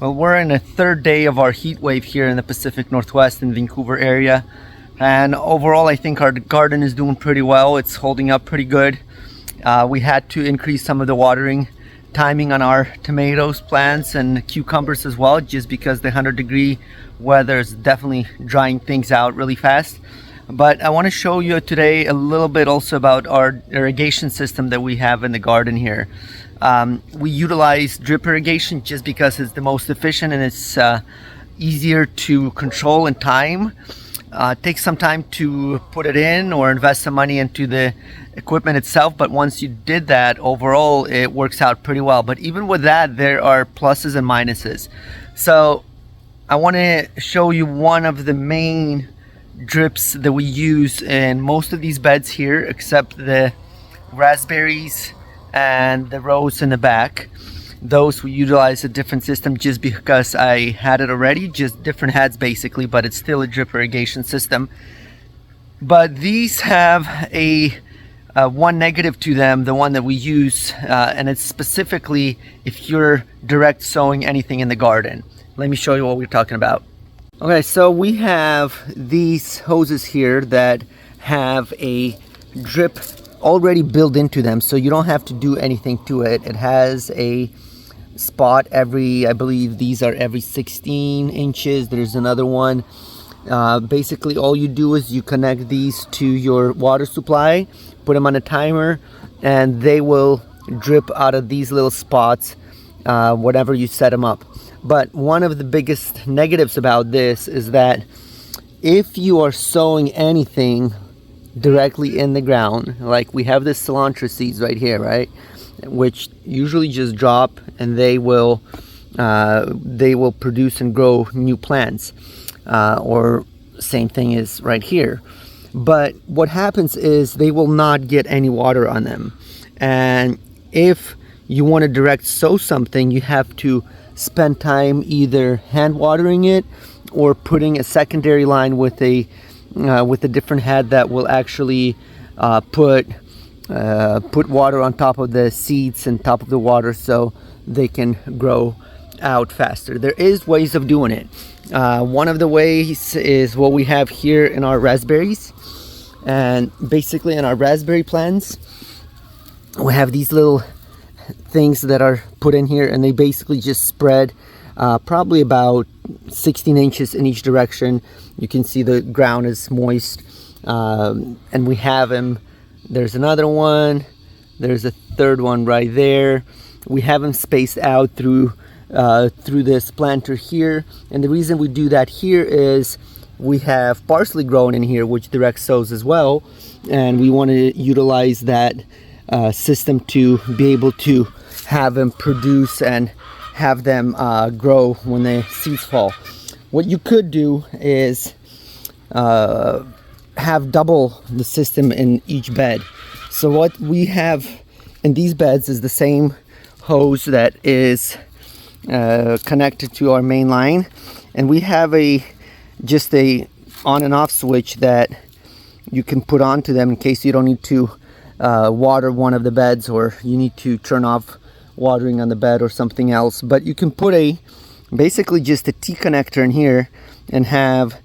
Well, we're in the third day of our heat wave here in the Pacific Northwest in Vancouver area. And overall, I think our garden is doing pretty well. It's holding up pretty good. We had to increase some of the watering timing on our tomatoes plants and cucumbers as well, just because the 100-degree weather is definitely drying things out really fast. But I want to show you today a little bit also about our irrigation system that we have in the garden here. We utilize drip irrigation just because it's the most efficient and it's easier to control and time. It takes some time to put it in or invest some money into the equipment itself, but once you did that, overall it works out pretty well. But even with that, there are pluses and minuses. So I want to show you one of the main drips that we use in most of these beds here, except the raspberries and the rows in the back. Those we utilize a different system just because I had it already, just different heads basically, but it's still a drip irrigation system. But these have a one negative to them, the one that we use, and it's specifically if you're direct sowing anything in the garden. Let me show you what we're talking about. Okay, so we have these hoses here that have a drip already built into them, so you don't have to do anything to it. It has a spot every, I believe these are every 16 inches. There's another one. Basically all you do is you connect these to your water supply, put them on a timer, and they will drip out of these little spots whenever you set them up. But one of the biggest negatives about this is that if you are sowing anything directly in the ground, like we have this cilantro seeds right here, right, which usually just drop and they will produce and grow new plants, or same thing is right here. But what happens is they will not get any water on them, and if you want to direct sow something, you have to spend time either hand watering it or putting a secondary line with a different head that will actually put water on top of the seeds and top of the water so they can grow out faster. There is ways of doing it. One of the ways is what we have here in our raspberries, and basically in our raspberry plants we have these little things that are put in here, and they basically just spread probably about 16 inches in each direction. You can see the ground is moist, and we have them. There's another one, there's a third one right there. We have them spaced out through this planter here, and the reason we do that here is we have parsley growing in here, which direct sows as well, and we want to utilize that system to be able to have them produce and have them grow when the seeds fall. What you could do is have double the system in each bed. So what we have in these beds is the same hose that is connected to our main line, and we have just a on and off switch that you can put onto them in case you don't need to water one of the beds, or you need to turn off watering on the bed or something else. But you can put basically just a T connector in here and have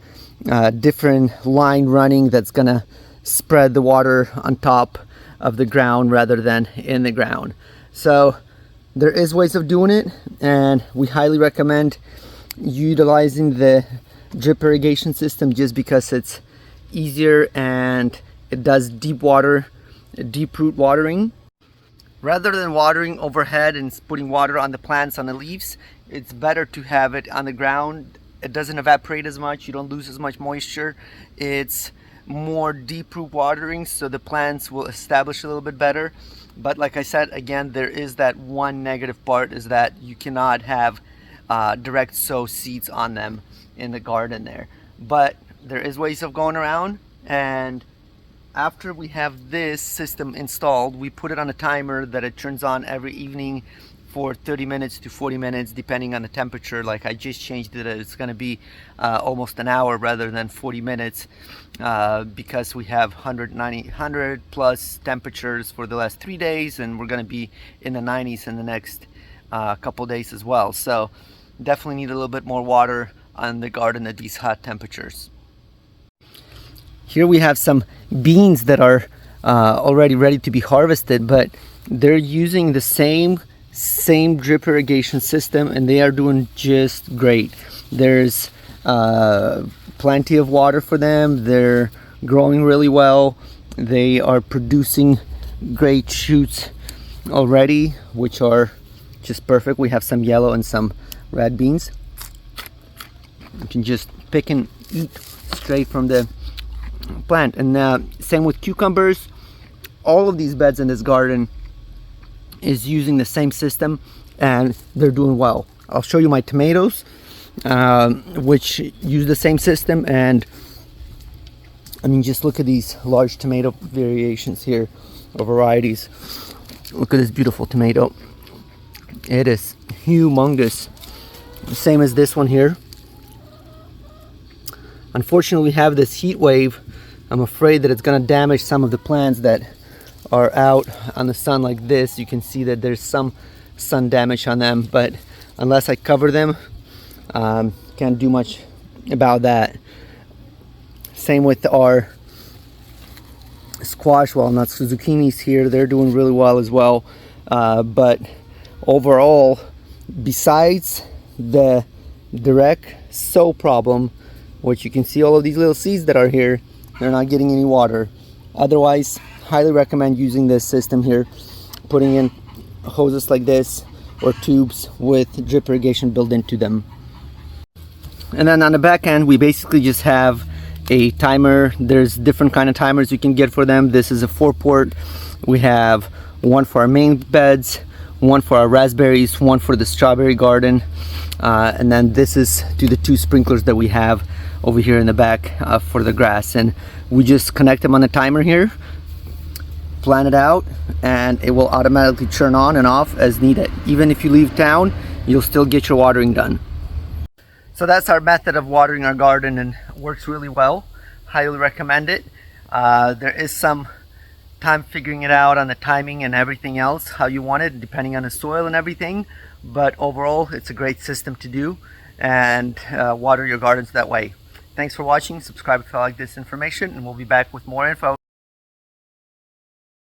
different line running that's gonna spread the water on top of the ground rather than in the ground. So there is ways of doing it, and we highly recommend utilizing the drip irrigation system just because it's easier and it does deep root watering. Rather than watering overhead and putting water on the plants, on the leaves, it's better to have it on the ground. It doesn't evaporate as much, you don't lose as much moisture. It's more deep root watering, so the plants will establish a little bit better. But like I said, again, there is that one negative part, is that you cannot have direct sow seeds on them in the garden there. But there is ways of going around, and after we have this system installed, we put it on a timer that it turns on every evening for 30 minutes to 40 minutes depending on the temperature. Like I just changed it, it's going to be almost an hour rather than 40 minutes because we have 100 plus temperatures for the last 3 days, and we're going to be in the 90s in the next couple days as well. So definitely need a little bit more water on the garden at these hot temperatures. Here we have some beans that are already ready to be harvested, but they're using the same drip irrigation system and they are doing just great. There's plenty of water for them. They're growing really well. They are producing great shoots already, which are just perfect. We have some yellow and some red beans. You can just pick and eat straight from the plant. And same with cucumbers. All of these beds in this garden is using the same system and they're doing well. I'll show you my tomatoes, which use the same system. And I mean, just look at these large tomato variations here, or varieties. Look at this beautiful tomato. It is humongous. Same as this one here. Unfortunately, we have this heat wave. I'm afraid that it's going to damage some of the plants that are out on the sun like this. You can see that there's some sun damage on them, but unless I cover them, can't do much about that. Same with our squash walnuts, zucchinis here. They're doing really well as well. But overall, besides the direct sow problem, which you can see all of these little seeds that are here, they're not getting any water. Otherwise, highly recommend using this system here, putting in hoses like this or tubes with drip irrigation built into them. And then on the back end, we basically just have a timer. There's different kind of timers you can get for them. This is a 4-port. We have one for our main beds, one for our raspberries, one for the strawberry garden, and then this is to the 2 sprinklers that we have over here in the back for the grass. And we just connect them on the timer here, plan it out, and it will automatically turn on and off as needed. Even if you leave town, you'll still get your watering done. So that's our method of watering our garden, and works really well. Highly recommend it. There is some time figuring it out on the timing and everything else, how you want it, depending on the soil and everything. But overall, it's a great system to do and water your gardens that way. Thanks for watching. Subscribe if you like this information, and we'll be back with more info.